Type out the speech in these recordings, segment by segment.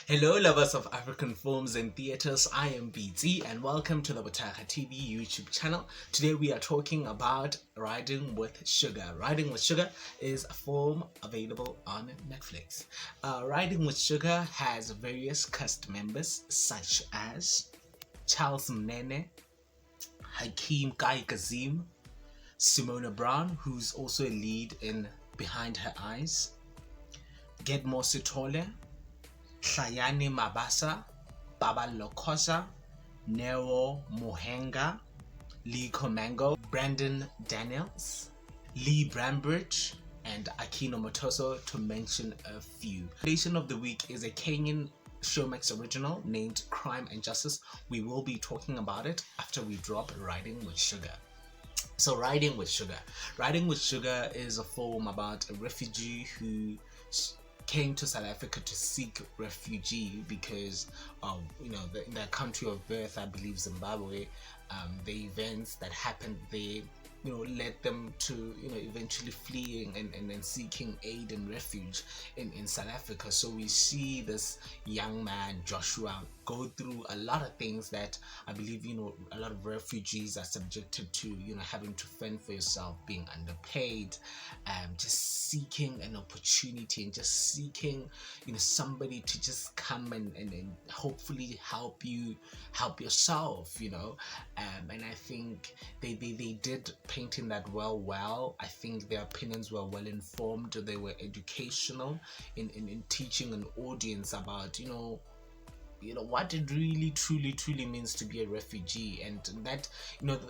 Hello, lovers of African films and theaters. I am BT, and welcome to the bothakgatv YouTube channel. Today we are talking about Riding with Sugar. Riding with Sugar is a film available on Netflix. Riding with Sugar has various cast members such as Charles Mnene, Hakeem Kai Kazim, Simona Brown, who's also a lead in Behind Her Eyes, Gedmo Sitole, Hlayani Mabasa, Baba Lokosa, Nero Mohenga, Lee Komango, Brandon Daniels, Lee Brambridge, and Akino Motoso, to mention a few. Recommendation of the week is a Kenyan Showmax original named Crime and Justice. We will be talking about it after we drop Riding with Sugar. So Riding with Sugar. Riding with Sugar is a film about a refugee who came to South Africa to seek refugee because in their country of birth, I believe Zimbabwe, the events that happened there led them to eventually fleeing and seeking aid and refuge in South Africa. So we see this young man Joshua go through a lot of things that I believe a lot of refugees are subjected to, having to fend for yourself, being underpaid, just seeking an opportunity and just seeking somebody to just come and hopefully help yourself, and I think they did painting that well. I think their opinions were well informed. They were educational in teaching an audience about what it really truly means to be a refugee, and that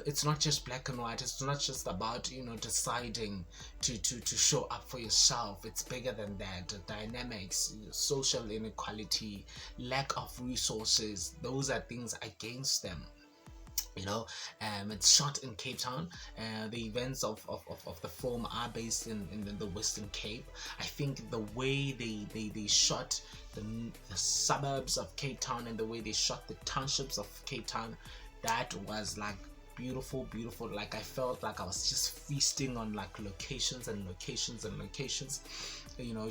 it's not just black and white. It's not just about deciding to show up for yourself. It's bigger than that. The dynamics, social inequality, lack of resources, those are things against them. It's shot in Cape Town. The events of the film are based in the Western Cape. I think the way they shot the suburbs of Cape Town and the way they shot the townships of Cape Town, that was like beautiful. Like I felt like I was just feasting on like locations.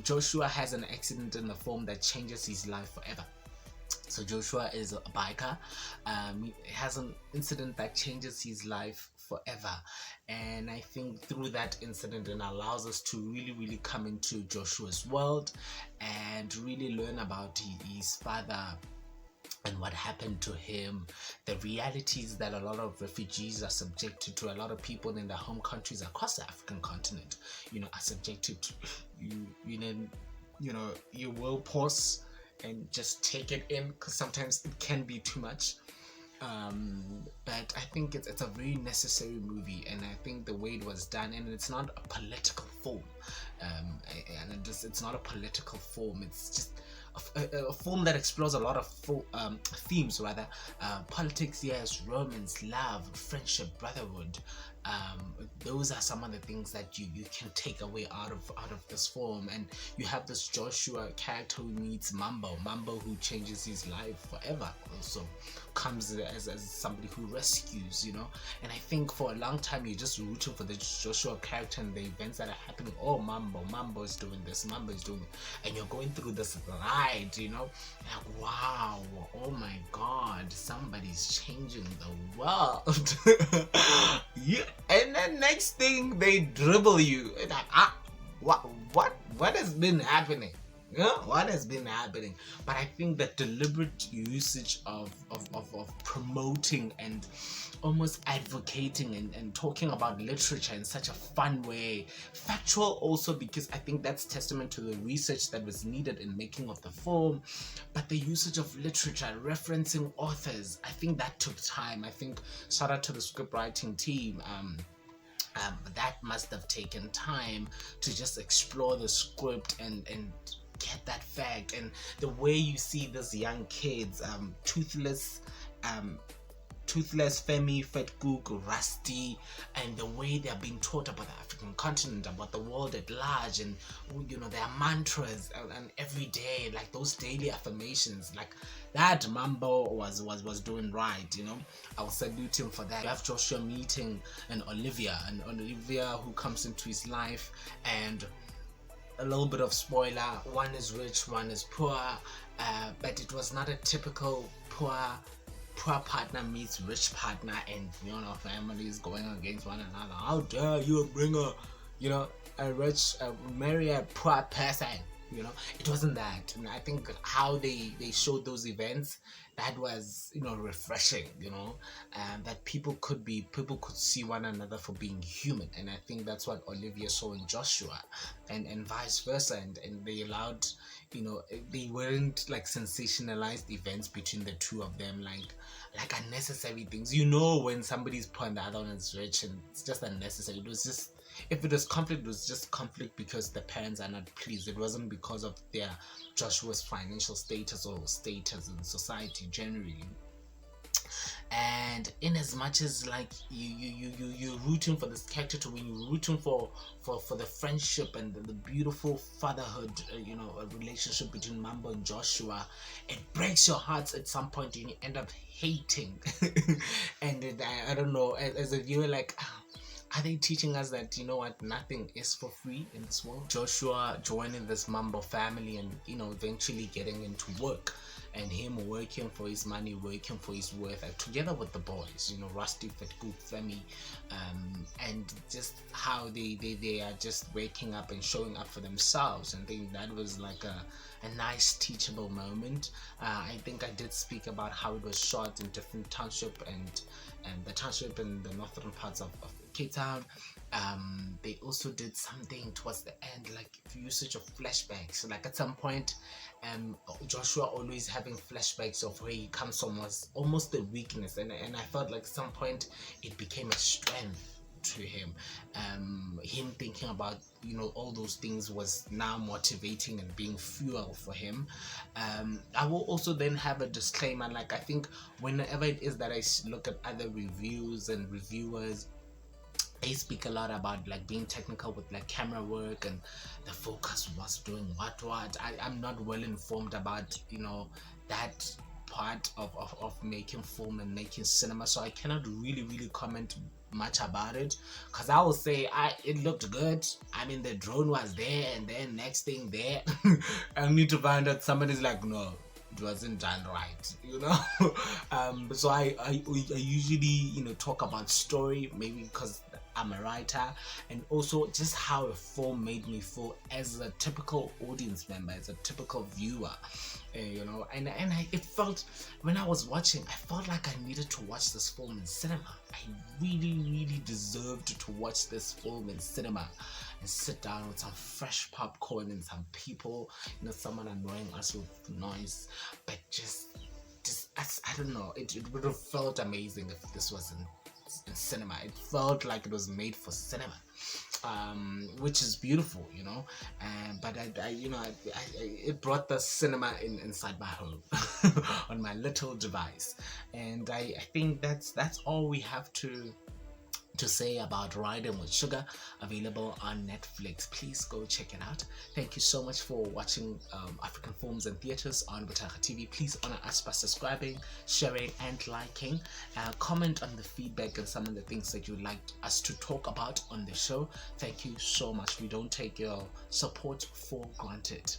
Joshua has an accident in the film that changes his life forever. So Joshua is a biker. He has an incident that changes his life forever, and I think through that incident it allows us to really come into Joshua's world and really learn about his father and what happened to him, the realities that a lot of refugees are subjected to. A lot of people in their home countries across the African continent are subjected to. You will pause and just take it in, because sometimes it can be too much, but I think it's a very necessary movie, and I think the way it was done, and it's not a political film, it's not a political film, it's just a film that explores a lot of themes, rather. Politics, yes, romance, love, friendship, brotherhood. Those are some of the things that you can take away out of this film. And you have this Joshua character who meets Mambo, who changes his life forever, also comes as somebody who rescues, and I think for a long time you're just rooting for the Joshua character and the events that are happening. Oh, Mambo is doing this, Mambo is doing it, and you're going through this ride, like, wow, oh my god, somebody's changing the world. Yeah. And then next thing they dribble you, like, what has been happening? What has been happening? But I think the deliberate usage of promoting and almost advocating and talking about literature in such a fun way, factual also, because I think that's testament to the research that was needed in making of the film, but the usage of literature, referencing authors, I think that took time. I think shout out to the script writing team. That must have taken time to just explore the script and get that fact. And the way you see these young kids, toothless Femi, Fetgook, Rusty, and the way they're being taught about the African continent, about the world at large, and their mantras and every day, like those daily affirmations, like that Mambo was doing right. I'll salute him for that. You have Joshua meeting Olivia who comes into his life, and a little bit of spoiler. One is rich, one is poor, but it was not a typical poor partner meets rich partner, and families going against one another. How dare you bring a rich marry a poor person? It wasn't that. And I think how they showed those events, that was refreshing. That people could see one another for being human, and I think that's what Olivia saw in Joshua, and vice versa, and they allowed, they weren't like sensationalized events between the two of them, like unnecessary things. When somebody's poor and the other one is rich, and it's just unnecessary. It was just, if it was conflict, it was just conflict because the parents are not pleased. It wasn't because of Joshua's financial status or status in society generally. And in as much as like you're rooting for this character to win, you're rooting for the friendship and the beautiful fatherhood, a relationship between Mambo and Joshua, it breaks your hearts at some point and you end up hating. And I don't know, as a viewer, like, are they teaching us that nothing is for free in this world? Joshua joining this Mambo family and eventually getting into work, and him working for his money, working for his worth, together with the boys, Rusty, Fetku, Femi, and just how they are just waking up and showing up for themselves. And I think that was like a nice teachable moment. I think I did speak about how it was shot in different township and the township in the northern parts of Cape Town. They also did something towards the end, like usage of flashbacks. Like at some point, Joshua always having flashbacks of where he comes from was almost a weakness, and I felt like at some point it became a strength to him. Him thinking about all those things was now motivating and being fuel for him. I will also then have a disclaimer, like I think whenever it is that I look at other reviews and reviewers, they speak a lot about like being technical with like camera work and the focus was doing what. I'm not well informed about that part of making film and making cinema, so I cannot really comment much about it, because I will say it looked good. I mean, the drone was there, and then next thing there I need to find out somebody's like, no, it wasn't done right. So I usually talk about story, maybe because I'm a writer, and also just how a film made me feel as a typical audience member, as a typical viewer, and it felt, when I was watching, I felt like I needed to watch this film in cinema. I really deserved to watch this film in cinema and sit down with some fresh popcorn and some people, someone annoying us with noise, but just I don't know, it would have felt amazing if this was in cinema. It felt like it was made for cinema, which is beautiful, but it brought the cinema inside my home on my little device, and I think that's all we have to say about Riding with Sugar, available on Netflix. Please go check it out. Thank you so much for watching African Films and Theatres on bothakgatv. Please honor us by subscribing, sharing and liking. Comment on the feedback and some of the things that you'd like us to talk about on the show. Thank you so much. We don't take your support for granted.